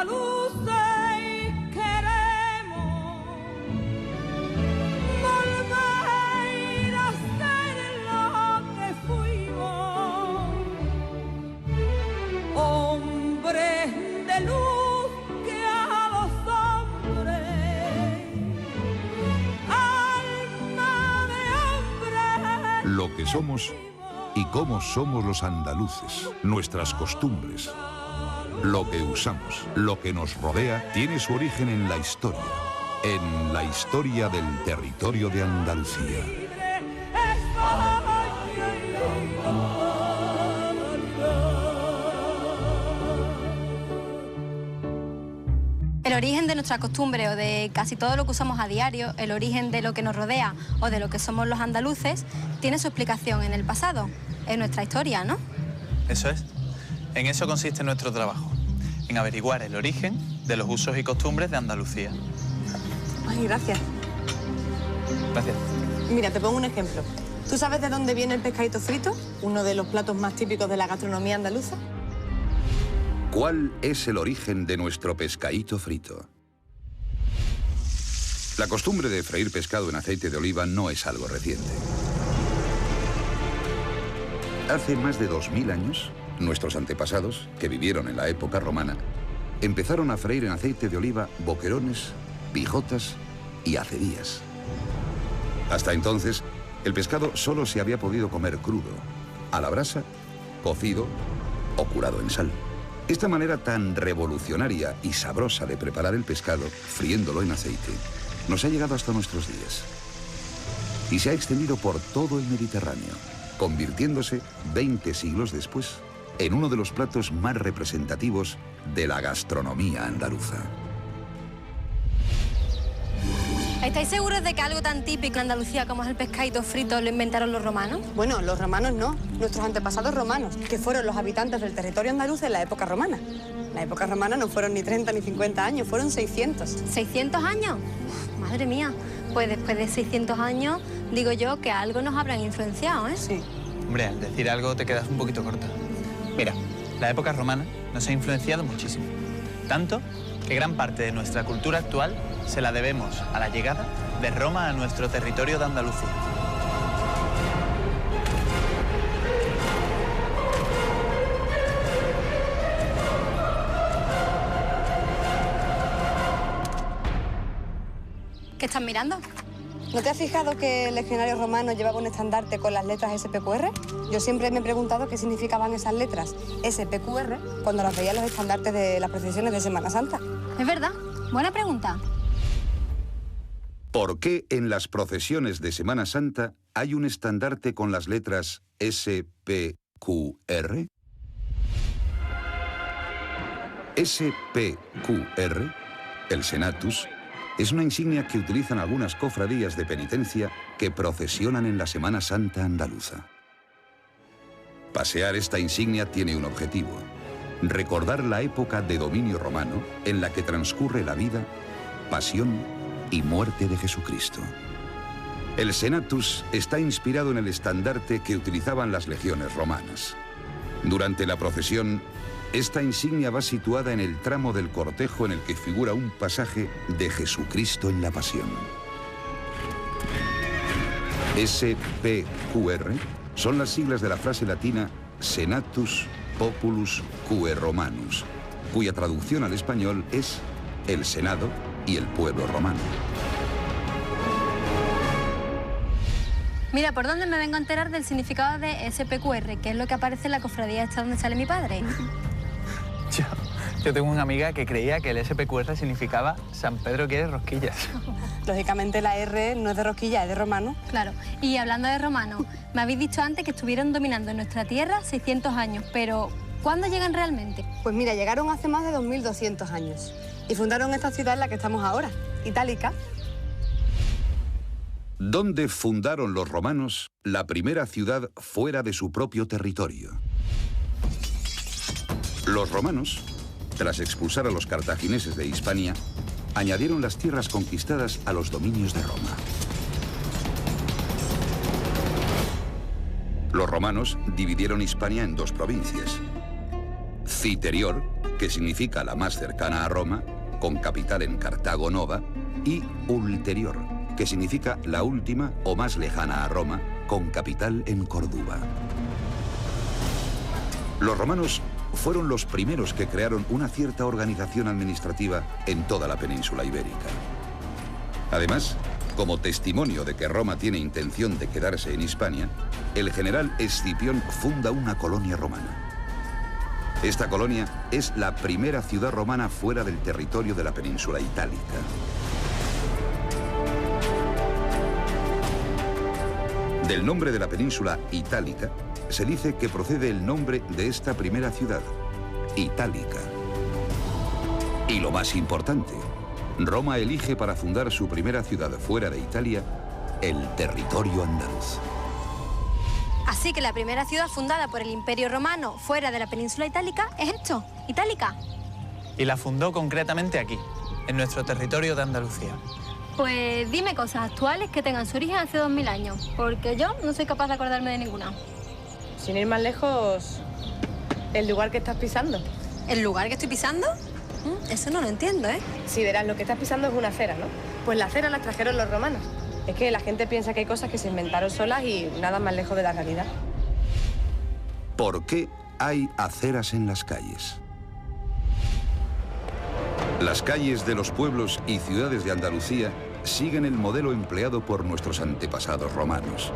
andaluces queremos volver a ser lo que fuimos, hombres de luz que a los hombres, alma de hombre. Lo que somos y cómo somos los andaluces, nuestras costumbres, lo que usamos, lo que nos rodea, tiene su origen en la historia del territorio de Andalucía. El origen de nuestra costumbre o de casi todo lo que usamos a diario, el origen de lo que nos rodea o de lo que somos los andaluces, tiene su explicación en el pasado, en nuestra historia, ¿no? Eso es. En eso consiste nuestro trabajo, en averiguar el origen de los usos y costumbres de Andalucía. Ay, gracias. Gracias. Mira, te pongo un ejemplo. ¿Tú sabes de dónde viene el pescadito frito? Uno de los platos más típicos de la gastronomía andaluza. ¿Cuál es el origen de nuestro pescadito frito? La costumbre de freír pescado en aceite de oliva no es algo reciente. Hace más de 2000 años, nuestros antepasados, que vivieron en la época romana, empezaron a freír en aceite de oliva boquerones, pijotas y acedías. Hasta entonces, el pescado solo se había podido comer crudo, a la brasa, cocido o curado en sal. Esta manera tan revolucionaria y sabrosa de preparar el pescado, friéndolo en aceite, nos ha llegado hasta nuestros días. Y se ha extendido por todo el Mediterráneo, convirtiéndose 20 siglos después en uno de los platos más representativos de la gastronomía andaluza. ¿Estáis seguros de que algo tan típico en Andalucía como es el pescadito frito lo inventaron los romanos? Bueno, los romanos no, nuestros antepasados romanos, que fueron los habitantes del territorio andaluz en la época romana. La época romana no fueron ni 30 ni 50 años, fueron 600. ¿600 años? Uf, madre mía, pues después de 600 años digo yo que algo nos habrán influenciado, ¿eh? Sí. Hombre, al decir algo te quedas un poquito corta. Mira, la época romana nos ha influenciado muchísimo. Tanto que gran parte de nuestra cultura actual se la debemos a la llegada de Roma a nuestro territorio de Andalucía. ¿Qué estás mirando? ¿No te has fijado que el legionario romano llevaba un estandarte con las letras SPQR? Yo siempre me he preguntado qué significaban esas letras SPQR cuando las veía en los estandartes de las procesiones de Semana Santa. Es verdad, buena pregunta. ¿Por qué en las procesiones de Semana Santa hay un estandarte con las letras SPQR? SPQR, el Senatus, es una insignia que utilizan algunas cofradías de penitencia que procesionan en la Semana Santa andaluza. Pasear esta insignia tiene un objetivo: recordar la época de dominio romano en la que transcurre la vida, pasión y muerte de Jesucristo. El Senatus está inspirado en el estandarte que utilizaban las legiones romanas. Durante la procesión, esta insignia va situada en el tramo del cortejo en el que figura un pasaje de Jesucristo en la Pasión. SPQR son las siglas de la frase latina Senatus Populus Quae Romanus, cuya traducción al español es el Senado y el pueblo romano. Mira, ¿por dónde me vengo a enterar del significado de SPQR? Que es lo que aparece en la cofradía esta donde sale mi padre. Yo tengo una amiga que creía que el SPQR significaba San Pedro quiere rosquillas. Lógicamente la R no es de rosquilla, es de romano. Claro, y hablando de romanos, me habéis dicho antes que estuvieron dominando en nuestra tierra 600 años, pero ¿cuándo llegan realmente? Pues mira, llegaron hace más de 2200 años y fundaron esta ciudad en la que estamos ahora, Itálica. ¿Dónde fundaron los romanos la primera ciudad fuera de su propio territorio? Los romanos, tras expulsar a los cartagineses de Hispania, añadieron las tierras conquistadas a los dominios de Roma. Los romanos dividieron Hispania en dos provincias: Citerior, que significa la más cercana a Roma, con capital en Cartago Nova, y ulterior, que significa la última o más lejana a Roma, con capital en Córdoba. Los romanos fueron los primeros que crearon una cierta organización administrativa en toda la península ibérica. Además, como testimonio de que Roma tiene intención de quedarse en Hispania, el general Escipión funda una colonia romana. Esta colonia es la primera ciudad romana fuera del territorio de la península itálica. Del nombre de la península itálica se dice que procede el nombre de esta primera ciudad, Itálica. Y lo más importante, Roma elige para fundar su primera ciudad fuera de Italia el territorio andaluz. Así que la primera ciudad fundada por el Imperio Romano fuera de la península itálica es esto, Itálica. Y la fundó concretamente aquí, en nuestro territorio de Andalucía. Pues dime cosas actuales que tengan su origen hace 2000 años, porque yo no soy capaz de acordarme de ninguna. Sin ir más lejos, el lugar que estás pisando. ¿El lugar que estoy pisando? Eso no lo entiendo, ¿eh? Sí, verás, lo que estás pisando es una acera, ¿no? Pues la acera la trajeron los romanos. Es que la gente piensa que hay cosas que se inventaron solas y nada más lejos de la realidad. ¿Por qué hay aceras en las calles? Las calles de los pueblos y ciudades de Andalucía siguen el modelo empleado por nuestros antepasados romanos.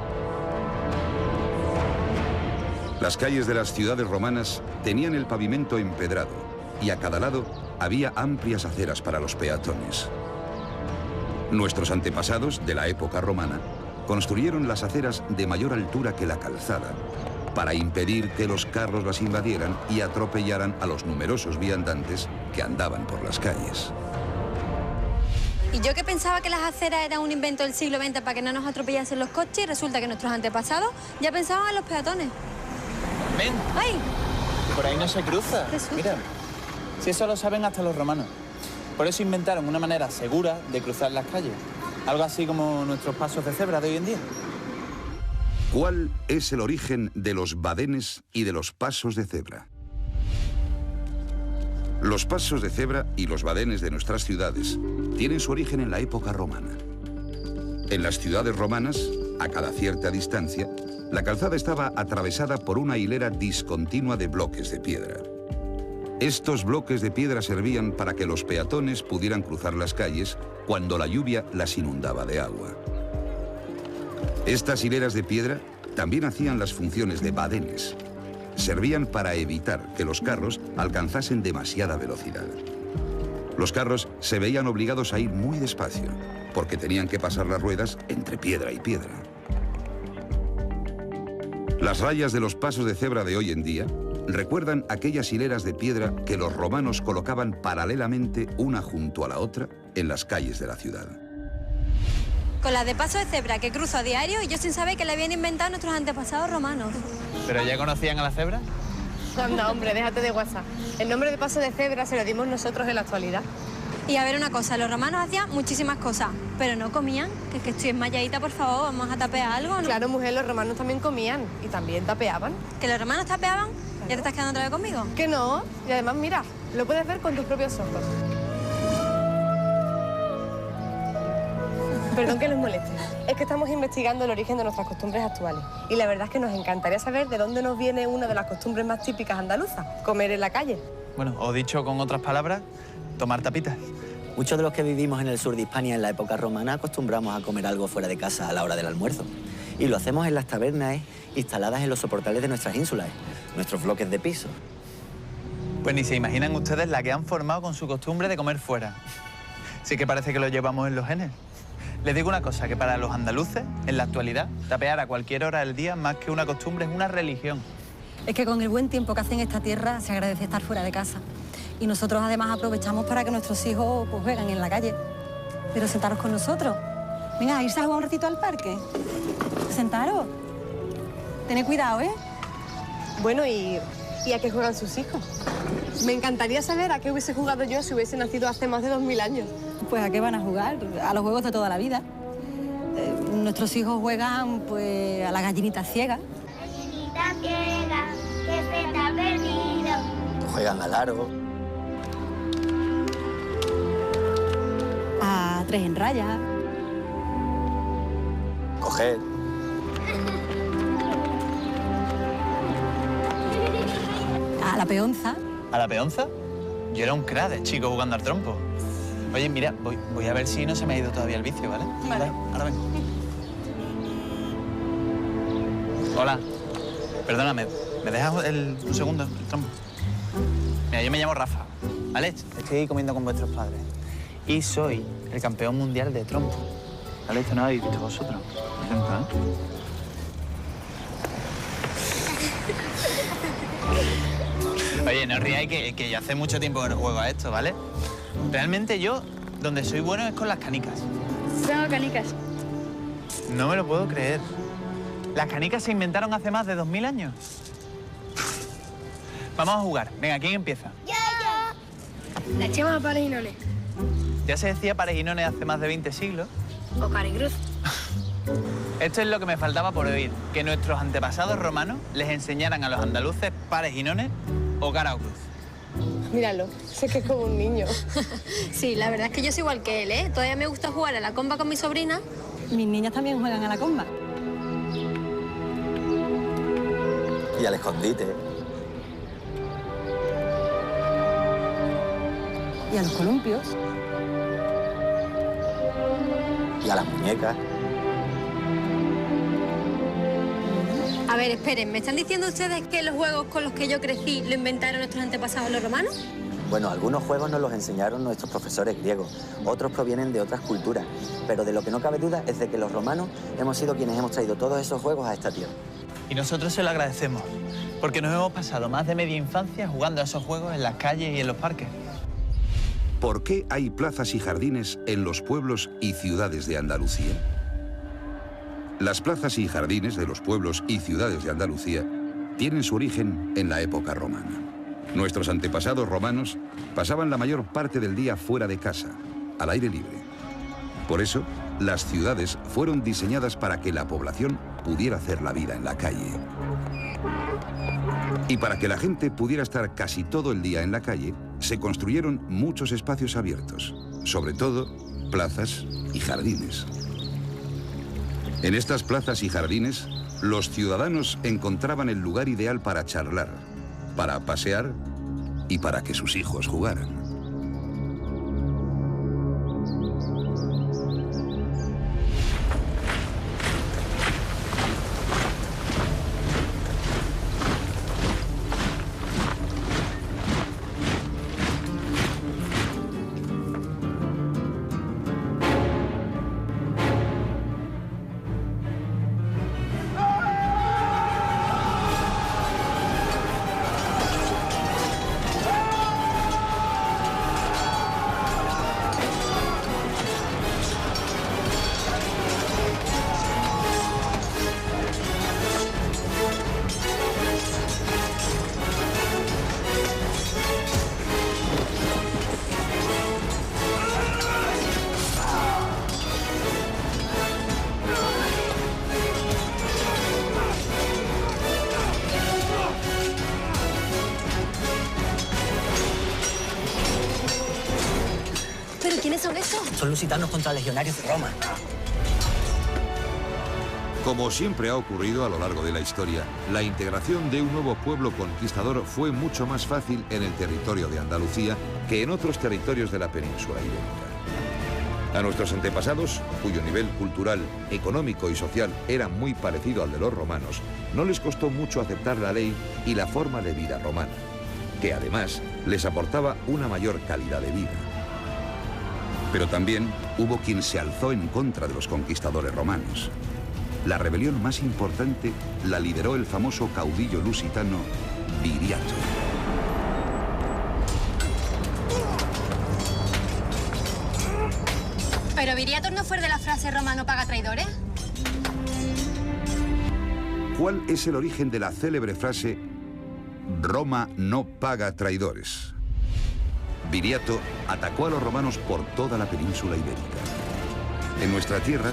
Las calles de las ciudades romanas tenían el pavimento empedrado y a cada lado había amplias aceras para los peatones. Nuestros antepasados de la época romana construyeron las aceras de mayor altura que la calzada para impedir que los carros las invadieran y atropellaran a los numerosos viandantes que andaban por las calles. Y yo que pensaba que las aceras eran un invento del siglo XX para que no nos atropellasen los coches, y resulta que nuestros antepasados ya pensaban en los peatones. ¡Ven! ¡Ay! Por ahí no se cruza. Qué susto. Mira, si eso lo saben hasta los romanos. Por eso inventaron una manera segura de cruzar las calles. Algo así como nuestros pasos de cebra de hoy en día. ¿Cuál es el origen de los badenes y de los pasos de cebra? Los pasos de cebra y los badenes de nuestras ciudades tienen su origen en la época romana. En las ciudades romanas, a cada cierta distancia, la calzada estaba atravesada por una hilera discontinua de bloques de piedra. Estos bloques de piedra servían para que los peatones pudieran cruzar las calles cuando la lluvia las inundaba de agua. Estas hileras de piedra también hacían las funciones de badenes. Servían para evitar que los carros alcanzasen demasiada velocidad. Los carros se veían obligados a ir muy despacio, porque tenían que pasar las ruedas entre piedra y piedra. Las rayas de los pasos de cebra de hoy en día recuerdan aquellas hileras de piedra que los romanos colocaban paralelamente una junto a la otra en las calles de la ciudad. Con las de paso de cebra que cruzo a diario y yo sin saber que la habían inventado nuestros antepasados romanos. ¿Pero ya conocían a la cebra? Anda, hombre, déjate de WhatsApp. El nombre de paso de cebra se lo dimos nosotros en la actualidad. Y a ver una cosa, los romanos hacían muchísimas cosas, pero no comían. Que estoy enmayadita, por favor, vamos a tapear algo, ¿no? Claro, mujer, los romanos también comían y también tapeaban. ¿Que los romanos tapeaban? ¿Ya te estás quedando otra vez conmigo? Que no, y además, mira, lo puedes ver con tus propios ojos. Perdón que les moleste, es que estamos investigando el origen de nuestras costumbres actuales. Y la verdad es que nos encantaría saber de dónde nos viene una de las costumbres más típicas andaluzas, comer en la calle. Bueno, o dicho con otras palabras, tomar tapitas. Muchos de los que vivimos en el sur de Hispania en la época romana acostumbramos a comer algo fuera de casa a la hora del almuerzo. Y lo hacemos en las tabernas instaladas en los soportales de nuestras ínsulas, nuestros bloques de piso. Pues ni se imaginan ustedes la que han formado con su costumbre de comer fuera. Sí que parece que lo llevamos en los genes. Les digo una cosa, que para los andaluces, en la actualidad, tapear a cualquier hora del día, más que una costumbre, es una religión. Es que con el buen tiempo que hace en esta tierra se agradece estar fuera de casa. Y nosotros además aprovechamos para que nuestros hijos pues, jueguen en la calle. Pero sentaros con nosotros. Venga, irse a jugar un ratito al parque. Sentaros. Tened cuidado, ¿eh? Bueno, ¿y a qué juegan sus hijos? Me encantaría saber a qué hubiese jugado yo si hubiese nacido hace más de 2000 años. Pues ¿a qué van a jugar? A los juegos de toda la vida. Nuestros hijos juegan pues a la gallinita ciega. Gallinita ciega, que se te ha perdido. Juegan al aro, 3 en raya. Coger. A la peonza. ¿A la peonza? Yo era un crack de chico jugando al trompo. Oye, mira, voy a ver si no se me ha ido todavía el vicio, ¿vale? Vale. Ahora vengo. Hola. Perdóname, ¿me dejas un segundo el trompo? Mira, yo me llamo Rafa, ¿vale? Estoy comiendo con vuestros padres. Y soy el campeón mundial de trompo. ¿Vale? Esto no lo habéis visto vosotros. Atento, ¿eh? Oye, no os riáis que yo hace mucho tiempo que no juego a esto, ¿vale? Realmente yo, donde soy bueno es con las canicas. Tengo canicas. No me lo puedo creer. Las canicas se inventaron hace más de 2000 años. Vamos a jugar. Venga, ¿quién empieza? La echamos a pares y nones. Ya se decía pares y nones hace más de 20 siglos. O cara y cruz. Esto es lo que me faltaba por oír, que nuestros antepasados romanos les enseñaran a los andaluces pares y nones o cara o cruz. Míralo, sé que es como un niño. Sí, la verdad es que yo soy igual que él, ¿eh? Todavía me gusta jugar a la comba con mi sobrina. Mis niñas también juegan a la comba. Y al escondite. Y a los columpios. Y a las muñecas. A ver, esperen, ¿me están diciendo ustedes que los juegos con los que yo crecí lo inventaron nuestros antepasados los romanos? Bueno, algunos juegos nos los enseñaron nuestros profesores griegos, otros provienen de otras culturas, pero de lo que no cabe duda es de que los romanos hemos sido quienes hemos traído todos esos juegos a esta tierra. Y nosotros se lo agradecemos, porque nos hemos pasado más de media infancia jugando a esos juegos en las calles y en los parques. ¿Por qué hay plazas y jardines en los pueblos y ciudades de Andalucía? Las plazas y jardines de los pueblos y ciudades de Andalucía tienen su origen en la época romana. Nuestros antepasados romanos pasaban la mayor parte del día fuera de casa, al aire libre. Por eso, las ciudades fueron diseñadas para que la población pudiera hacer la vida en la calle. Y para que la gente pudiera estar casi todo el día en la calle, se construyeron muchos espacios abiertos, sobre todo plazas y jardines. En estas plazas y jardines, los ciudadanos encontraban el lugar ideal para charlar, para pasear y para que sus hijos jugaran. ¿Pero quiénes son esos? Son lusitanos contra legionarios de Roma. Como siempre ha ocurrido a lo largo de la historia, la integración de un nuevo pueblo conquistador fue mucho más fácil en el territorio de Andalucía que en otros territorios de la península ibérica. A nuestros antepasados, cuyo nivel cultural, económico y social era muy parecido al de los romanos, no les costó mucho aceptar la ley y la forma de vida romana, que además les aportaba una mayor calidad de vida. Pero también hubo quien se alzó en contra de los conquistadores romanos. La rebelión más importante la lideró el famoso caudillo lusitano Viriato. ¿Pero Viriato no fue de la frase romano paga traidores? ¿Cuál es el origen de la célebre frase Roma no paga traidores? Viriato atacó a los romanos por toda la península ibérica. En nuestra tierra,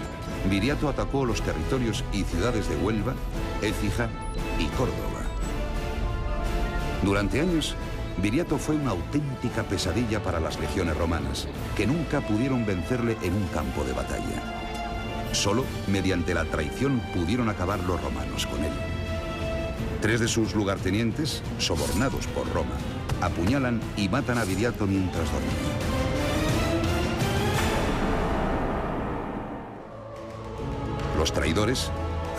Viriato atacó los territorios y ciudades de Huelva, Écija y Córdoba. Durante años, Viriato fue una auténtica pesadilla para las legiones romanas, que nunca pudieron vencerle en un campo de batalla. Solo mediante la traición pudieron acabar los romanos con él. 3 de sus lugartenientes, sobornados por Roma, apuñalan y matan a Viriato mientras dormía. Los traidores,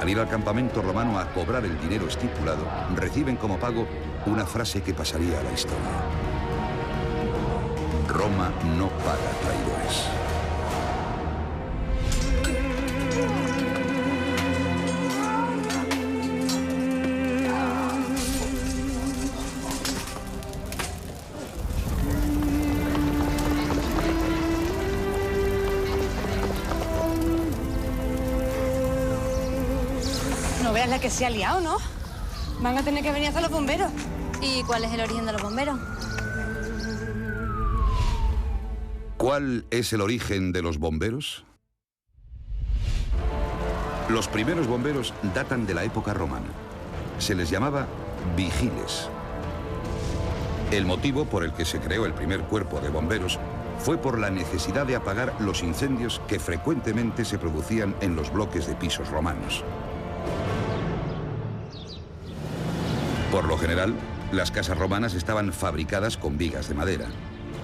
al ir al campamento romano a cobrar el dinero estipulado, reciben como pago una frase que pasaría a la historia. Roma no paga traidores. No veas la que se ha liado, ¿no? Van a tener que venir a hacer los bomberos. ¿Y cuál es el origen de los bomberos? ¿Cuál es el origen de los bomberos? Los primeros bomberos datan de la época romana. Se les llamaba vigiles. El motivo por el que se creó el primer cuerpo de bomberos fue por la necesidad de apagar los incendios que frecuentemente se producían en los bloques de pisos romanos. Por lo general, las casas romanas estaban fabricadas con vigas de madera.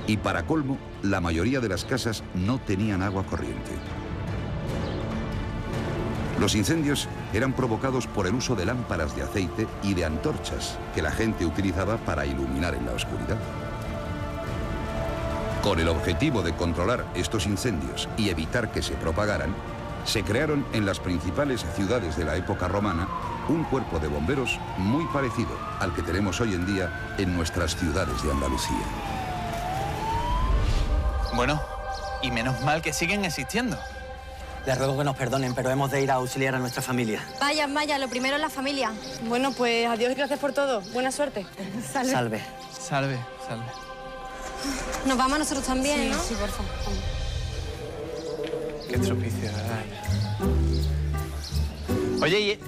Y para colmo, la mayoría de las casas no tenían agua corriente. Los incendios eran provocados por el uso de lámparas de aceite y de antorchas que la gente utilizaba para iluminar en la oscuridad. Con el objetivo de controlar estos incendios y evitar que se propagaran, se crearon en las principales ciudades de la época romana un cuerpo de bomberos muy parecido al que tenemos hoy en día en nuestras ciudades de Andalucía. Bueno, y menos mal que siguen existiendo. Les ruego que nos perdonen, pero hemos de ir a auxiliar a nuestra familia. Vaya, lo primero es la familia. Bueno, pues adiós y gracias por todo. Buena suerte. Salve. Salve. Nos vamos nosotros también, ¿no? Sí, por favor. Qué estropicio, ¿verdad? Oye, ¿y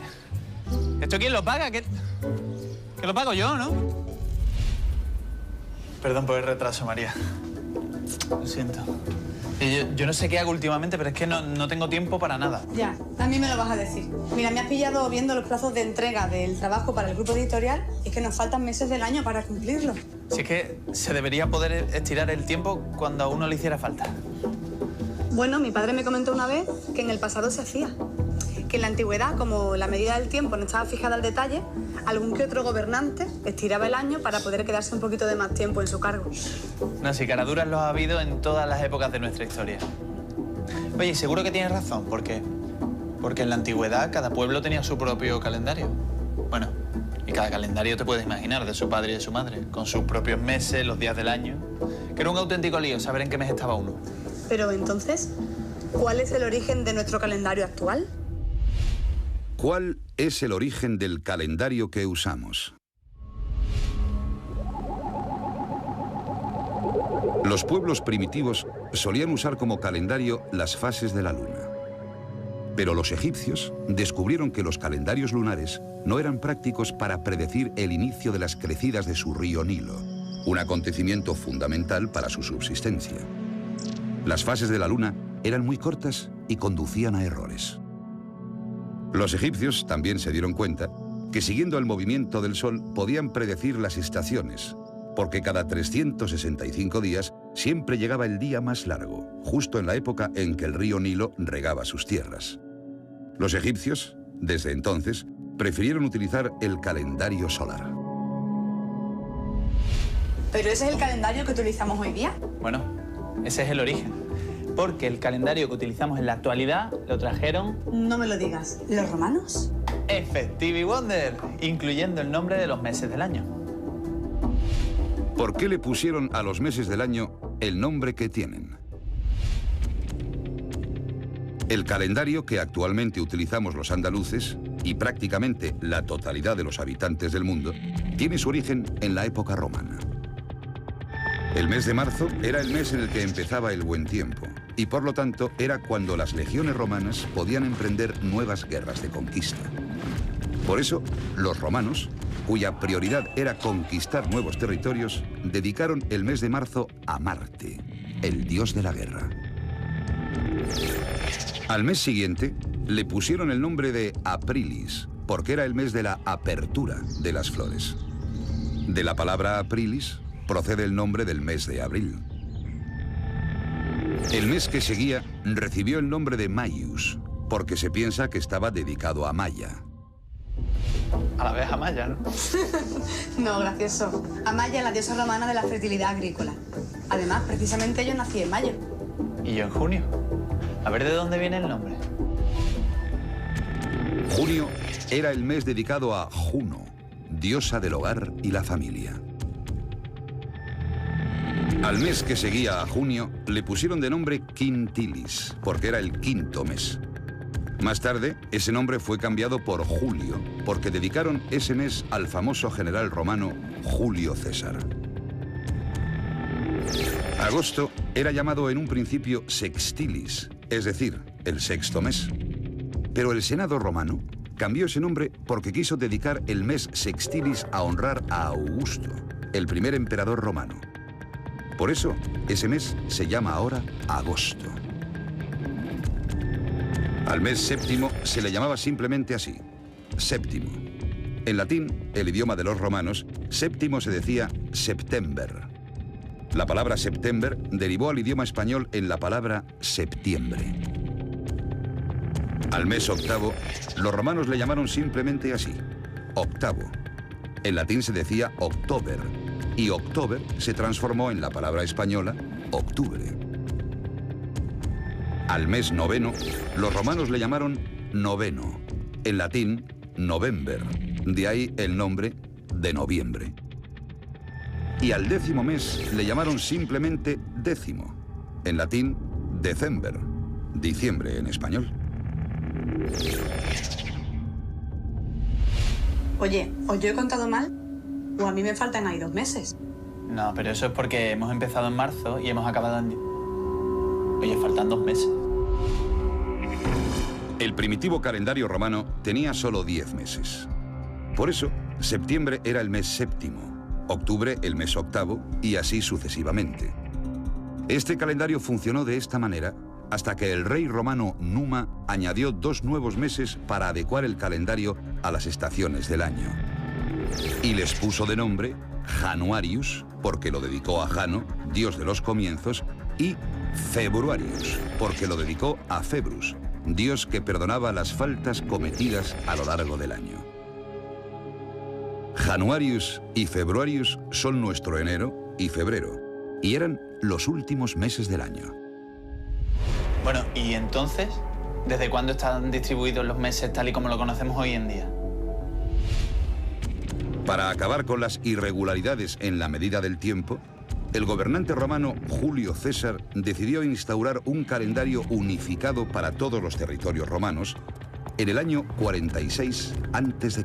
esto quién lo paga? ¿Que lo pago yo, no? Perdón por el retraso, María. Lo siento. Yo no sé qué hago últimamente, pero es que no tengo tiempo para nada. Ya, también me lo vas a decir. Mira, me has pillado viendo los plazos de entrega del trabajo para el grupo editorial y es que nos faltan meses del año para cumplirlo. Si es que se debería poder estirar el tiempo cuando a uno le hiciera falta. Bueno, mi padre me comentó una vez que en el pasado se hacía. Que en la antigüedad, como la medida del tiempo no estaba fijada al detalle, algún que otro gobernante estiraba el año para poder quedarse un poquito de más tiempo en su cargo. No, si caraduras los ha habido en todas las épocas de nuestra historia. Oye, seguro que tienes razón, porque en la antigüedad cada pueblo tenía su propio calendario. Bueno, y cada calendario te puedes imaginar, de su padre y de su madre, con sus propios meses, los días del año, que era un auténtico lío saber en qué mes estaba uno. Pero entonces, ¿cuál es el origen de nuestro calendario actual? ¿Cuál es el origen del calendario que usamos? Los pueblos primitivos solían usar como calendario las fases de la luna. Pero los egipcios descubrieron que los calendarios lunares no eran prácticos para predecir el inicio de las crecidas de su río Nilo, un acontecimiento fundamental para su subsistencia. Las fases de la luna eran muy cortas y conducían a errores. Los egipcios también se dieron cuenta que siguiendo el movimiento del sol podían predecir las estaciones, porque cada 365 días siempre llegaba el día más largo, justo en la época en que el río Nilo regaba sus tierras. Los egipcios, desde entonces, prefirieron utilizar el calendario solar. ¿Pero ese es el calendario que utilizamos hoy día? Bueno, ese es el origen. Porque el calendario que utilizamos en la actualidad lo trajeron... No me lo digas. ¿Los romanos? Stevie Wonder, incluyendo el nombre de los meses del año. ¿Por qué le pusieron a los meses del año el nombre que tienen? El calendario que actualmente utilizamos los andaluces, y prácticamente la totalidad de los habitantes del mundo, tiene su origen en la época romana. El mes de marzo era el mes en el que empezaba el buen tiempo, y por lo tanto era cuando las legiones romanas podían emprender nuevas guerras de conquista. Por eso, los romanos cuya prioridad era conquistar nuevos territorios, dedicaron el mes de marzo a Marte, el dios de la guerra. Al mes siguiente le pusieron el nombre de Aprilis, porque era el mes de la apertura de las flores. De la palabra Aprilis procede el nombre del mes de abril. El mes que seguía recibió el nombre de Maius, porque se piensa que estaba dedicado a Maya. A la vez a Maya, ¿no? No, gracioso. Amaya, la diosa romana de la fertilidad agrícola. Además, precisamente yo nací en mayo. Y yo en junio. A ver de dónde viene el nombre. Junio era el mes dedicado a Juno, diosa del hogar y la familia. Al mes que seguía a junio le pusieron de nombre Quintilis, porque era el quinto mes. Más tarde, ese nombre fue cambiado por Julio, porque dedicaron ese mes al famoso general romano Julio César. Agosto era llamado en un principio Sextilis, es decir, el sexto mes. Pero el Senado romano cambió ese nombre porque quiso dedicar el mes Sextilis a honrar a Augusto, el primer emperador romano. Por eso, ese mes se llama ahora agosto. Al mes séptimo se le llamaba simplemente así, séptimo. En latín, el idioma de los romanos, séptimo se decía september. La palabra september derivó al idioma español en la palabra septiembre. Al mes octavo, los romanos le llamaron simplemente así, octavo. En latín se decía october, y october se transformó en la palabra española octubre. Al mes noveno, los romanos le llamaron noveno, en latín november, de ahí el nombre de noviembre. Y al décimo mes le llamaron simplemente décimo, en latín december, diciembre en español. Oye, ¿o yo he contado mal? ¿O a mí me faltan ahí 2 meses? No, pero eso es porque hemos empezado en marzo y hemos acabado en... Oye, faltan 2 meses. El primitivo calendario romano tenía solo 10 meses. Por eso, septiembre era el mes séptimo, octubre el mes octavo y así sucesivamente. Este calendario funcionó de esta manera hasta que el rey romano Numa añadió 2 nuevos meses para adecuar el calendario a las estaciones del año. Y les puso de nombre Januarius, porque lo dedicó a Jano, dios de los comienzos, y Februarius, porque lo dedicó a Februs, dios que perdonaba las faltas cometidas a lo largo del año. Januarius y Februarius son nuestro enero y febrero, y eran los últimos meses del año. Bueno, ¿y entonces? ¿Desde cuándo están distribuidos los meses tal y como lo conocemos hoy en día? Para acabar con las irregularidades en la medida del tiempo, el gobernante romano Julio César decidió instaurar un calendario unificado para todos los territorios romanos en el año 46 a.C.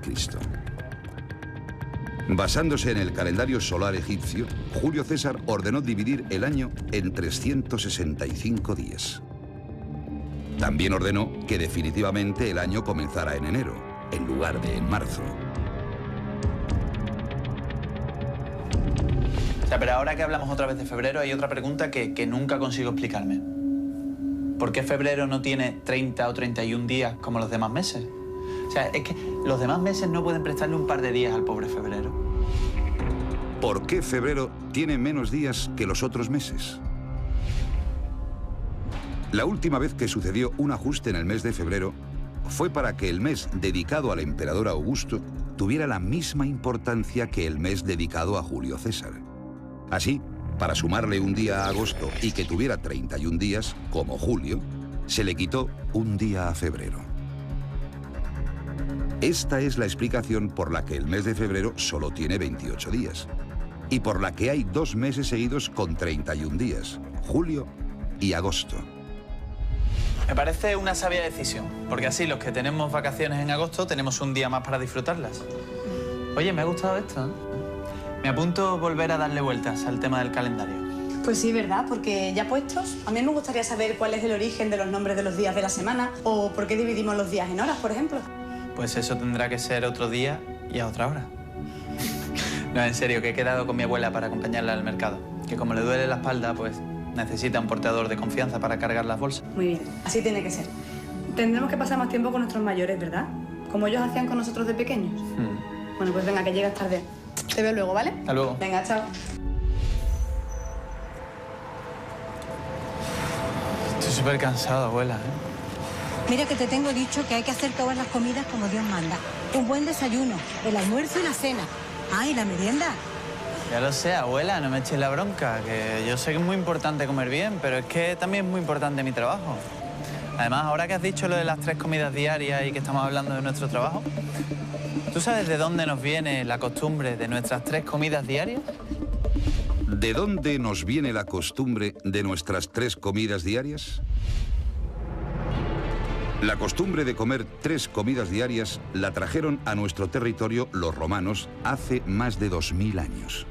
Basándose en el calendario solar egipcio, Julio César ordenó dividir el año en 365 días. También ordenó que definitivamente el año comenzara en enero, en lugar de en marzo. O sea, pero ahora que hablamos otra vez de febrero, hay otra pregunta que nunca consigo explicarme. ¿Por qué febrero no tiene 30 o 31 días como los demás meses? O sea, es que los demás meses no pueden prestarle un par de días al pobre febrero. ¿Por qué febrero tiene menos días que los otros meses? La última vez que sucedió un ajuste en el mes de febrero fue para que el mes dedicado al emperador Augusto tuviera la misma importancia que el mes dedicado a Julio César. Así, para sumarle un día a agosto y que tuviera 31 días, como Julio, se le quitó un día a febrero. Esta es la explicación por la que el mes de febrero solo tiene 28 días y por la que hay 2 meses seguidos con 31 días, julio y agosto. Me parece una sabia decisión, porque así los que tenemos vacaciones en agosto tenemos un día más para disfrutarlas. Oye, me ha gustado esto, ¿eh? Me apunto volver a darle vueltas al tema del calendario. Pues sí, ¿verdad? Porque ya puestos, a mí me gustaría saber cuál es el origen de los nombres de los días de la semana o por qué dividimos los días en horas, por ejemplo. Pues eso tendrá que ser otro día y a otra hora. No, en serio, que he quedado con mi abuela para acompañarla al mercado. Que como le duele la espalda, pues necesita un portador de confianza para cargar las bolsas. Muy bien, así tiene que ser. Tendremos que pasar más tiempo con nuestros mayores, ¿verdad? Como ellos hacían con nosotros de pequeños. Bueno, pues venga, que llegas tarde. Te veo luego, ¿vale? Hasta luego. Venga, chao. Estoy súper cansado, abuela, Mira que te tengo dicho que hay que hacer todas las comidas como Dios manda. Un buen desayuno, el almuerzo y la cena. Ah, y la merienda. Ya lo sé, abuela, no me eches la bronca, que yo sé que es muy importante comer bien, pero es que también es muy importante mi trabajo. Además, ahora que has dicho lo de las 3 comidas diarias y que estamos hablando de nuestro trabajo, ¿tú sabes de dónde nos viene la costumbre de nuestras 3 comidas diarias? ¿De dónde nos viene la costumbre de nuestras 3 comidas diarias? La costumbre de comer 3 comidas diarias la trajeron a nuestro territorio los romanos hace más de 2000 años.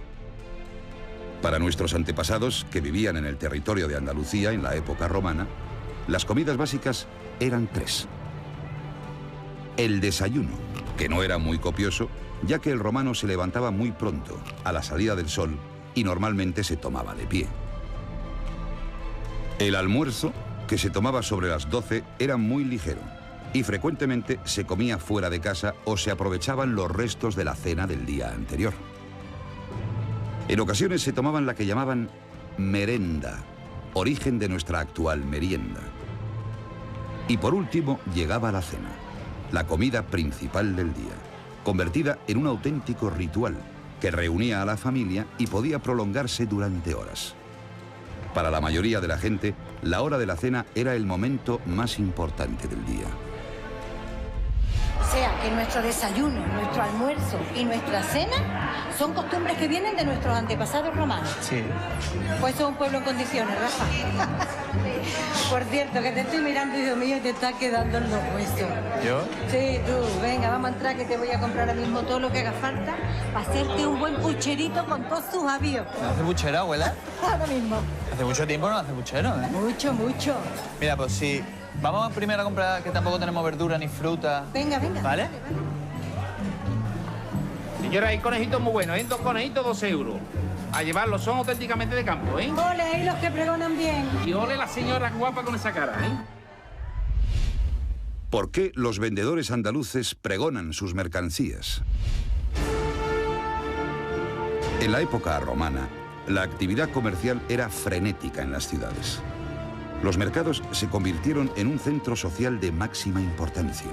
Para nuestros antepasados, que vivían en el territorio de Andalucía en la época romana, las comidas básicas eran 3. El desayuno, que no era muy copioso, ya que el romano se levantaba muy pronto, a la salida del sol, y normalmente se tomaba de pie. El almuerzo, que se tomaba sobre las 12, era muy ligero, y frecuentemente se comía fuera de casa o se aprovechaban los restos de la cena del día anterior. En ocasiones se tomaban la que llamaban merenda, origen de nuestra actual merienda. Y por último llegaba la cena, la comida principal del día, convertida en un auténtico ritual que reunía a la familia y podía prolongarse durante horas. Para la mayoría de la gente, la hora de la cena era el momento más importante del día. O sea, que nuestro desayuno, nuestro almuerzo y nuestra cena son costumbres que vienen de nuestros antepasados romanos. Sí. Pues somos un pueblo en condiciones, Rafa. Por cierto, que te estoy mirando, hijo mío, y te está quedando en los huesos. ¿Yo? Sí, tú. Venga, vamos a entrar, que te voy a comprar ahora mismo todo lo que haga falta para hacerte un buen pucherito con todos tus avíos. ¿No hace puchero, abuela? Ahora mismo. Hace mucho tiempo no hace puchero, ¿eh? Mucho, mucho. Mira, pues sí. Vamos primero a comprar, que tampoco tenemos verdura ni fruta. Venga, venga. ¿Vale? Señora, hay conejitos muy buenos, ¿eh? 2 conejitos, 2 euros. A llevarlos, son auténticamente de campo, ¿eh? Ole, ahí los que pregonan bien. Y ole la señora guapa con esa cara, ¿eh? ¿Por qué los vendedores andaluces pregonan sus mercancías? En la época romana, la actividad comercial era frenética en las ciudades. Los mercados se convirtieron en un centro social de máxima importancia.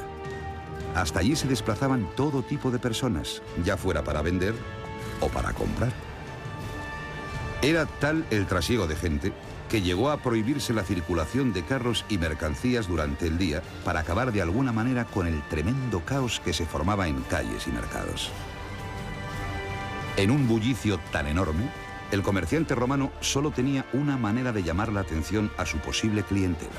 Hasta allí se desplazaban todo tipo de personas, ya fuera para vender o para comprar. Era tal el trasiego de gente que llegó a prohibirse la circulación de carros y mercancías durante el día para acabar de alguna manera con el tremendo caos que se formaba en calles y mercados. En un bullicio tan enorme, el comerciante romano solo tenía una manera de llamar la atención a su posible clientela: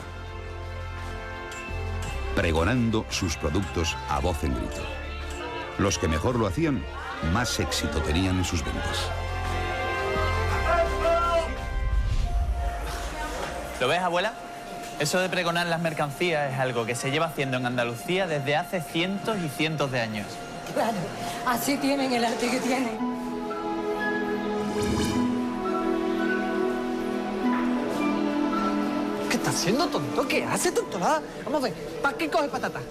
pregonando sus productos a voz en grito. Los que mejor lo hacían, más éxito tenían en sus ventas. ¿Lo ves, abuela? Eso de pregonar las mercancías es algo que se lleva haciendo en Andalucía desde hace cientos y cientos de años. Claro, así tienen el arte que tienen. ¿Qué estás haciendo, tonto? ¿Qué haces, tontolada? Vamos a ver, ¿para qué coges patatas?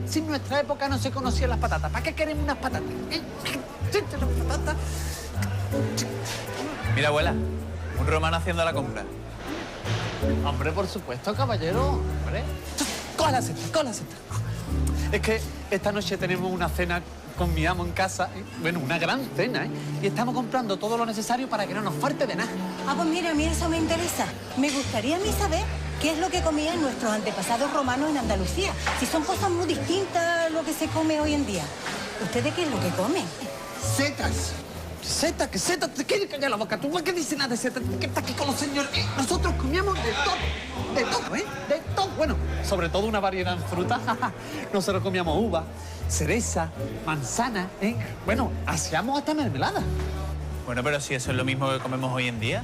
Si en nuestra época no se conocían las patatas, ¿para qué queremos unas patatas? Las patatas. Mira, abuela, un romano haciendo la compra. Hombre, por supuesto, caballero. Hombre. Coge la cesta, coge la cesta. Es que esta noche tenemos una cena con mi amo en casa, ¿eh? Bueno, una gran cena, ¿eh? Y estamos comprando todo lo necesario para que no nos falte de nada. Ah, pues mira, a mí eso me interesa. Me gustaría a mí saber qué es lo que comían nuestros antepasados romanos en Andalucía. Si son cosas muy distintas a lo que se come hoy en día. ¿Ustedes qué es lo que comen? Setas. Setas, que setas, te quieres callar la boca. ¿Tú qué dices nada de setas? ¿Qué estás aquí con los señores? Nosotros comíamos de todo, ¿eh? De todo. Bueno, sobre todo una variedad en fruta. Nosotros comíamos uva, cereza, manzana, ¿eh? Bueno, hacíamos hasta mermelada. Bueno, pero si eso es lo mismo que comemos hoy en día.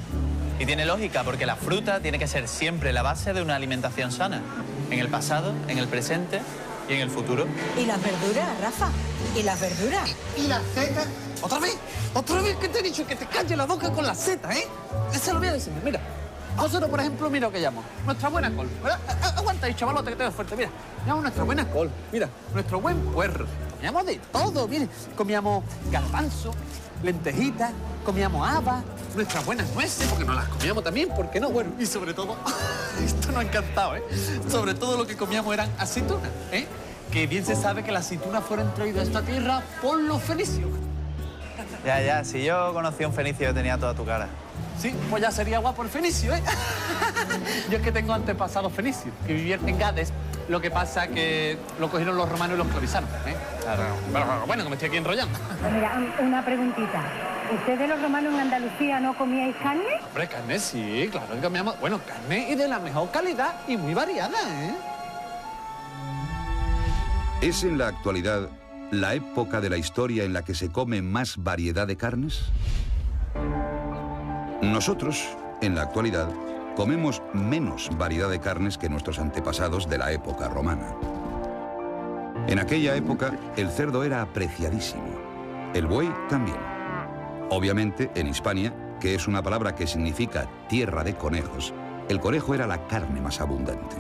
Y tiene lógica, porque la fruta tiene que ser siempre la base de una alimentación sana. En el pasado, en el presente y en el futuro. ¿Y las verduras, Rafa? ¿Y las verduras? ¿Y las setas? ¿Otra vez? ¿Otra vez que te he dicho que te calles la boca con la seta, eh? Se lo voy a decir, mira. Nosotros, por ejemplo, mira lo que llamamos. Nuestra buena col. Aguanta ahí, chavalote, que te das fuerte. Mira, llamamos nuestra buena col. Mira, nuestro buen puerro. Comíamos de todo, mire. Comíamos garbanzo, lentejitas, comíamos habas, nuestras buenas nueces, porque nos las comíamos también, ¿por qué no? Bueno, y sobre todo, esto nos ha encantado, ¿eh? Sobre todo lo que comíamos eran aceitunas, ¿eh? Que bien se sabe que las aceitunas fueron traídas a esta tierra por los fenicios. Ya, si yo conocía a un fenicio tenía toda tu cara. Sí, pues ya sería guapo el fenicio, ¿eh? Yo es que tengo antepasados fenicios, que vivían en Gades. Lo que pasa que lo cogieron los romanos y los esclavizaron, ¿eh? Claro. Pero bueno, que me estoy aquí enrollando. Mira, una preguntita. ¿Ustedes los romanos en Andalucía no comíais carne? Hombre, carne sí, claro que comíamos. Bueno, carne y de la mejor calidad y muy variada, ¿eh? ¿Es en la actualidad la época de la historia en la que se come más variedad de carnes? Nosotros, en la actualidad, comemos menos variedad de carnes que nuestros antepasados de la época romana. En aquella época, el cerdo era apreciadísimo. El buey también. Obviamente, en Hispania, que es una palabra que significa tierra de conejos, el conejo era la carne más abundante.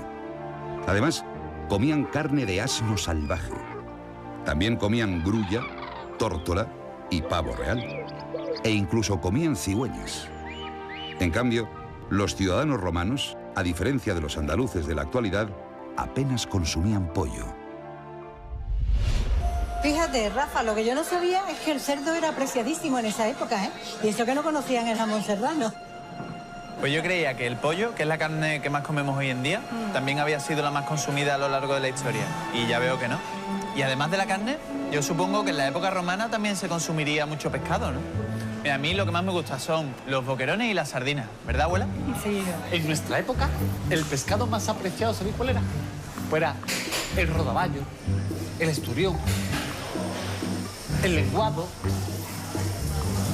Además, comían carne de asno salvaje. También comían grulla, tórtola y pavo real. E incluso comían cigüeñas. En cambio, los ciudadanos romanos, a diferencia de los andaluces de la actualidad, apenas consumían pollo. Fíjate, Rafa, lo que yo no sabía es que el cerdo era apreciadísimo en esa época, ¿eh? Y eso que no conocían el jamón serrano. Pues yo creía que el pollo, que es la carne que más comemos hoy en día, también había sido la más consumida a lo largo de la historia. Y ya veo que no. Y además de la carne, yo supongo que en la época romana también se consumiría mucho pescado, ¿no? Mira, a mí lo que más me gusta son los boquerones y las sardinas, ¿verdad, abuela? Sí. En nuestra época, el pescado más apreciado, ¿sabéis cuál era? Pues era el rodaballo, el esturión, el lenguado,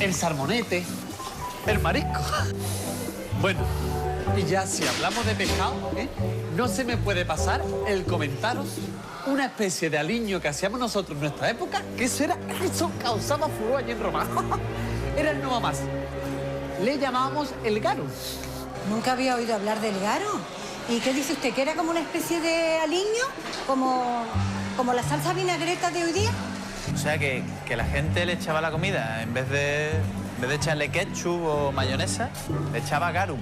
el salmonete, el marisco. Bueno, y ya si hablamos de pescado, ¿eh? No se me puede pasar el comentaros una especie de aliño que hacíamos nosotros en nuestra época, que eso causaba furor allí en Roma. Era el no más. Le llamábamos el garo. Nunca había oído hablar del garo. ¿Y qué dice usted? ¿Que era como una especie de aliño? ¿Como la salsa vinagreta de hoy día? O sea, que la gente le echaba la comida, en vez de echarle ketchup o mayonesa, le echaba garum,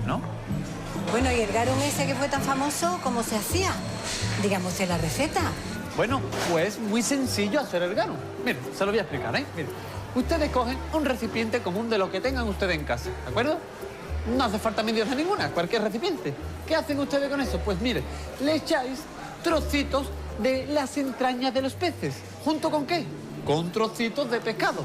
¿no? Bueno, ¿y el garum ese que fue tan famoso, cómo se hacía? Dígame usted la receta. Bueno, pues muy sencillo hacer el garum. Mire, se lo voy a explicar, ¿eh? Mire, ustedes cogen un recipiente común de lo que tengan ustedes en casa, ¿de acuerdo? No hace falta medidas de ninguna, cualquier recipiente. ¿Qué hacen ustedes con eso? Pues mire, le echáis trocitos de las entrañas de los peces. ¿Junto con qué? Con trocitos de pescado.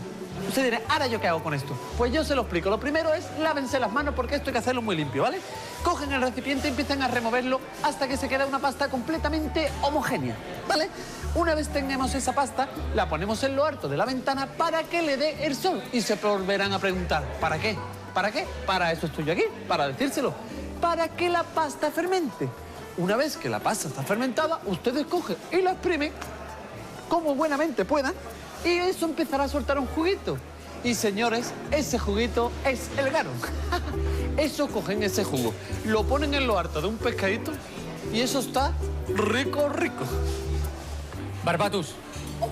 Usted dirá, ¿ahora yo qué hago con esto? Pues yo se lo explico. Lo primero es lávense las manos porque esto hay que hacerlo muy limpio, ¿vale? Cogen el recipiente y empiezan a removerlo hasta que se queda una pasta completamente homogénea, ¿vale? Una vez tengamos esa pasta, la ponemos en lo alto de la ventana para que le dé el sol. Y se volverán a preguntar, ¿para qué? ¿Para qué? Para eso estoy yo aquí, para decírselo. Para que la pasta fermente. Una vez que la pasta está fermentada, ustedes cogen y la exprimen como buenamente puedan y eso empezará a soltar un juguito. Y señores, ese juguito es el garum. Eso cogen ese jugo, lo ponen en lo harto de un pescadito y eso está rico, rico. Barbatus,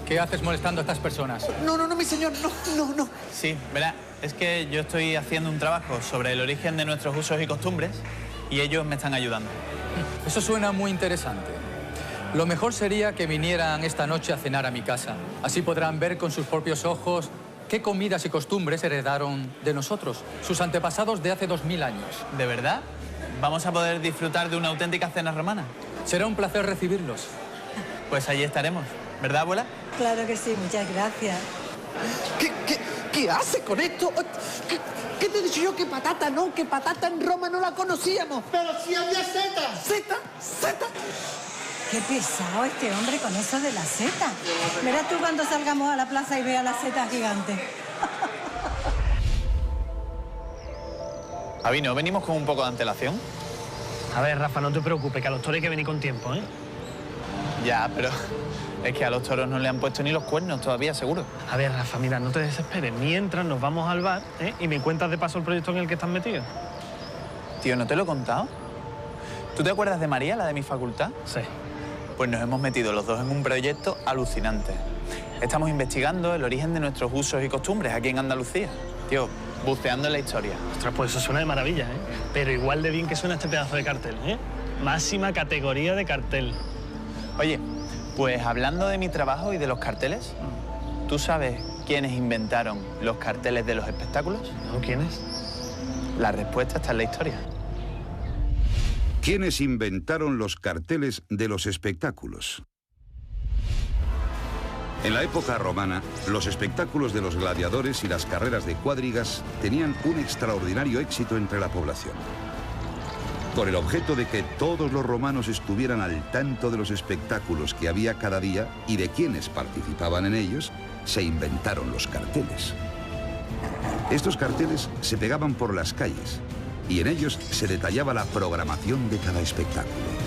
¿qué haces molestando a estas personas? No, mi señor, no. Sí, verá, es que yo estoy haciendo un trabajo sobre el origen de nuestros usos y costumbres y ellos me están ayudando. Eso suena muy interesante. Lo mejor sería que vinieran esta noche a cenar a mi casa. Así podrán ver con sus propios ojos qué comidas y costumbres heredaron de nosotros, sus antepasados de hace 2000 años. ¿De verdad? ¿Vamos a poder disfrutar de una auténtica cena romana? Será un placer recibirlos. Pues allí estaremos, ¿verdad, abuela? Claro que sí, muchas gracias. ¿Qué hace con esto? ¿Qué te he dicho yo? Que patata no, que patata en Roma no la conocíamos. Pero si había seta. ¿Seta? Qué pesado este hombre con eso de la seta. Verás tú cuando salgamos a la plaza y veas la seta gigante. Avi, ¿no venimos con un poco de antelación? A ver, Rafa, no te preocupes, que a los toros hay que venir con tiempo, ¿eh? Ya, pero Es que a los toros no le han puesto ni los cuernos todavía, seguro. A ver, Rafa, mira, no te desesperes. Mientras nos vamos al bar, y me cuentas de paso el proyecto en el que estás metido. Tío, ¿no te lo he contado? ¿Tú te acuerdas de María, la de mi facultad? Sí. Pues nos hemos metido los dos en un proyecto alucinante. Estamos investigando el origen de nuestros usos y costumbres aquí en Andalucía. Tío, buceando en la historia. Ostras, pues eso suena de maravilla, ¿eh? Pero igual de bien que suena este pedazo de cartel, ¿eh? Máxima categoría de cartel. Oye, pues hablando de mi trabajo y de los carteles, ¿tú sabes quiénes inventaron los carteles de los espectáculos? No, ¿quiénes? La respuesta está en la historia. ¿Quiénes inventaron los carteles de los espectáculos? En la época romana, los espectáculos de los gladiadores y las carreras de cuadrigas tenían un extraordinario éxito entre la población. Con el objeto de que todos los romanos estuvieran al tanto de los espectáculos que había cada día y de quienes participaban en ellos, se inventaron los carteles. Estos carteles se pegaban por las calles y en ellos se detallaba la programación de cada espectáculo.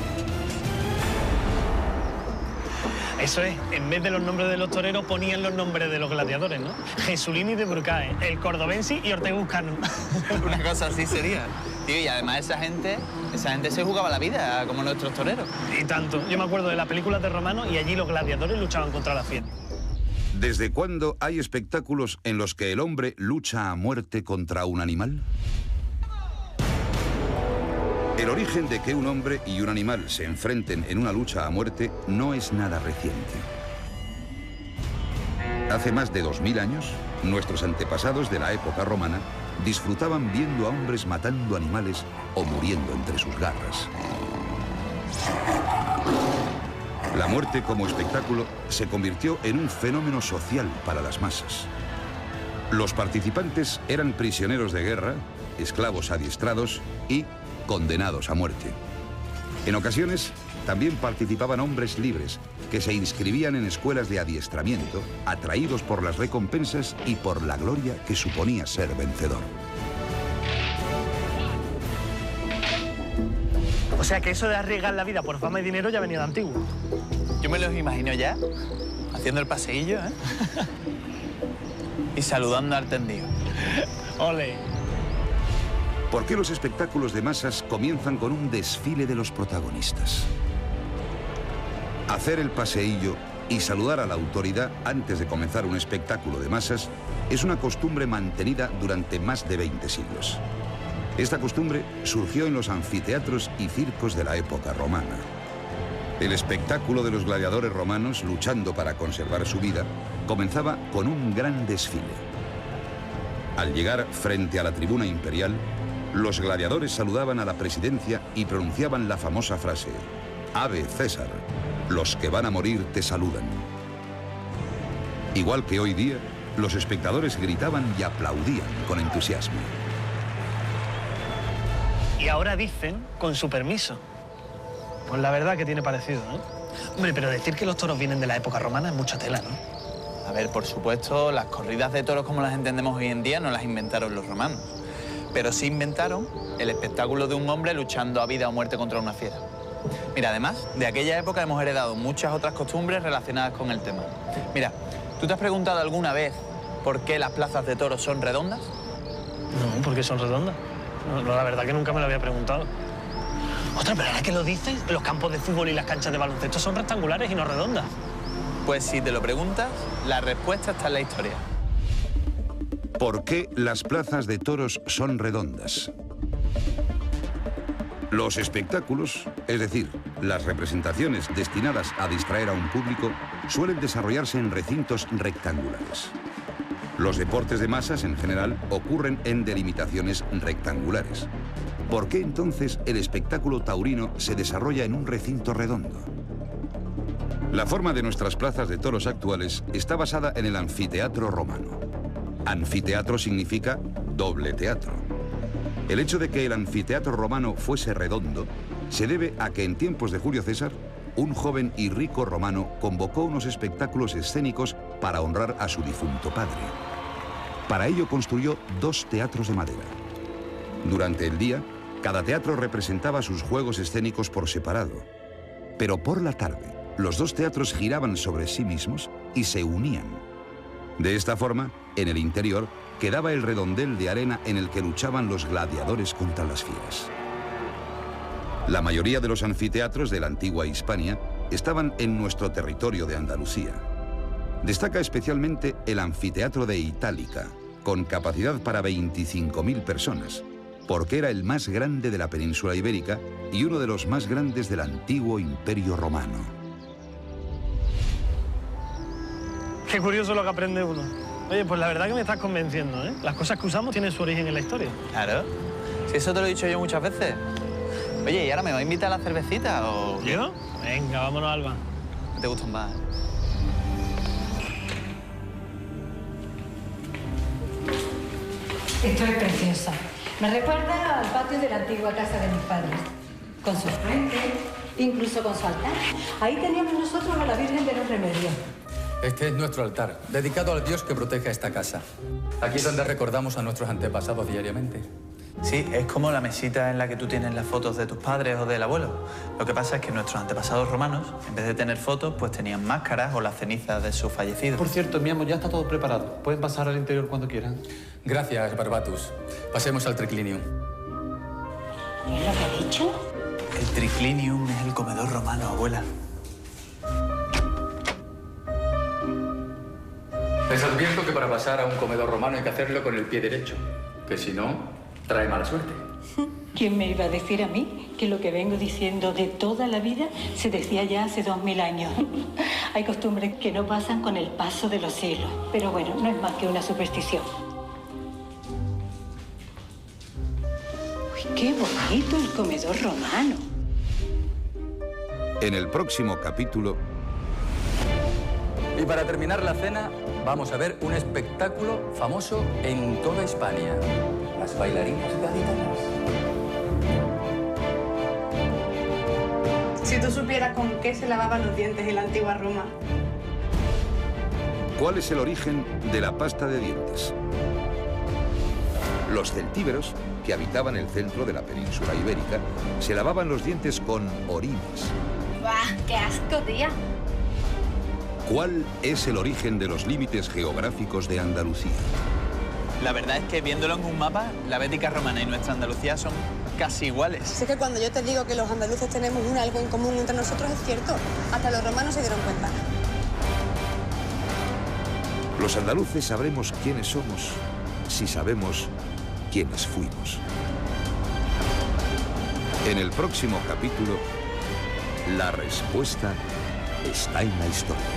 Eso es, en vez de los nombres de los toreros ponían los nombres de los gladiadores, ¿no? Jesulini de Burcae, el Cordobensi y Orteguscano. Una cosa así sería. Tío, y además esa gente se jugaba la vida, como nuestros toreros. Y tanto. Yo me acuerdo de las películas de Romano y allí los gladiadores luchaban contra la fiera. ¿Desde cuándo hay espectáculos en los que el hombre lucha a muerte contra un animal? El origen de que un hombre y un animal se enfrenten en una lucha a muerte no es nada reciente. Hace más de 2000 años, nuestros antepasados de la época romana disfrutaban viendo a hombres matando animales o muriendo entre sus garras. La muerte como espectáculo se convirtió en un fenómeno social para las masas. Los participantes eran prisioneros de guerra, esclavos adiestrados y condenados a muerte. En ocasiones, también participaban hombres libres que se inscribían en escuelas de adiestramiento, atraídos por las recompensas y por la gloria que suponía ser vencedor. O sea que eso de arriesgar la vida por fama y dinero ya venía de antiguo. Yo me los imagino ya, haciendo el paseillo, ¿eh? Y saludando al tendido. ¡Ole! ¿Por qué los espectáculos de masas comienzan con un desfile de los protagonistas? Hacer el paseillo y saludar a la autoridad antes de comenzar un espectáculo de masas es una costumbre mantenida durante más de 20 siglos. Esta costumbre surgió en los anfiteatros y circos de la época romana. El espectáculo de los gladiadores romanos, luchando para conservar su vida, comenzaba con un gran desfile. Al llegar frente a la tribuna imperial, los gladiadores saludaban a la presidencia y pronunciaban la famosa frase: «Ave César, los que van a morir te saludan». Igual que hoy día, los espectadores gritaban y aplaudían con entusiasmo. Y ahora dicen, con su permiso. Pues la verdad que tiene parecido, ¿no? Hombre, pero decir que los toros vienen de la época romana es mucha tela, ¿no? A ver, por supuesto, las corridas de toros como las entendemos hoy en día no las inventaron los romanos. Pero sí inventaron el espectáculo de un hombre luchando a vida o muerte contra una fiera. Mira, además, de aquella época hemos heredado muchas otras costumbres relacionadas con el tema. Mira, ¿tú te has preguntado alguna vez por qué las plazas de toros son redondas? No, ¿por qué son redondas? No, la verdad que nunca me lo había preguntado. Ostras, pero ahora que lo dices, los campos de fútbol y las canchas de baloncesto son rectangulares y no redondas. Pues si te lo preguntas, la respuesta está en la historia. ¿Por qué las plazas de toros son redondas? Los espectáculos, es decir, las representaciones destinadas a distraer a un público, suelen desarrollarse en recintos rectangulares. Los deportes de masas, en general, ocurren en delimitaciones rectangulares. ¿Por qué entonces el espectáculo taurino se desarrolla en un recinto redondo? La forma de nuestras plazas de toros actuales está basada en el anfiteatro romano. Anfiteatro significa doble teatro. El hecho de que el anfiteatro romano fuese redondo se debe a que en tiempos de Julio César, un joven y rico romano convocó unos espectáculos escénicos para honrar a su difunto padre. Para ello construyó 2 teatros de madera. Durante el día, cada teatro representaba sus juegos escénicos por separado. Pero por la tarde, los dos teatros giraban sobre sí mismos y se unían. De esta forma, en el interior, quedaba el redondel de arena en el que luchaban los gladiadores contra las fieras. La mayoría de los anfiteatros de la antigua Hispania estaban en nuestro territorio de Andalucía. Destaca especialmente el anfiteatro de Itálica, con capacidad para 25.000 personas, porque era el más grande de la península ibérica y uno de los más grandes del antiguo Imperio Romano. Qué curioso lo que aprende uno. Oye, pues la verdad que me estás convenciendo, ¿eh? Las cosas que usamos tienen su origen en la historia. Claro. Si eso te lo he dicho yo muchas veces. Oye, ¿y ahora me va a invitar a la cervecita o...? ¿Yo? Venga, vámonos, Alba. ¿Qué te gustan más? Esto es preciosa. Me recuerda al patio de la antigua casa de mis padres. Con su fuente, incluso con su altar. Ahí teníamos nosotros a la Virgen de los Remedios. Este es nuestro altar, dedicado al Dios que protege a esta casa. Aquí es donde recordamos a nuestros antepasados diariamente. Sí, es como la mesita en la que tú tienes las fotos de tus padres o del abuelo. Lo que pasa es que nuestros antepasados romanos, en vez de tener fotos, pues tenían máscaras o las cenizas de sus fallecidos. Por cierto, mi amo, ya está todo preparado. Pueden pasar al interior cuando quieran. Gracias, Barbatus. Pasemos al triclinium. ¿Qué es lo que ha dicho? El triclinium es el comedor romano, abuela. Les advierto que para pasar a un comedor romano hay que hacerlo con el pie derecho, que si no, trae mala suerte. ¿Quién me iba a decir a mí que lo que vengo diciendo de toda la vida se decía ya hace 2000 años? Hay costumbres que no pasan con el paso de los siglos, pero bueno, no es más que una superstición. Uy, qué bonito el comedor romano. En el próximo capítulo... Y para terminar la cena, vamos a ver un espectáculo famoso en toda Hispania. Las bailarinas gaditanas. Si tú supieras con qué se lavaban los dientes en la antigua Roma. ¿Cuál es el origen de la pasta de dientes? Los celtíberos, que habitaban el centro de la península ibérica, se lavaban los dientes con orines. ¡Buah, qué asco, tía! ¿Cuál es el origen de los límites geográficos de Andalucía? La verdad es que viéndolo en un mapa, la Bética romana y nuestra Andalucía son casi iguales. Sé que cuando yo te digo que los andaluces tenemos algo en común entre nosotros es cierto. Hasta los romanos se dieron cuenta. Los andaluces sabremos quiénes somos si sabemos quiénes fuimos. En el próximo capítulo, la respuesta está en la historia.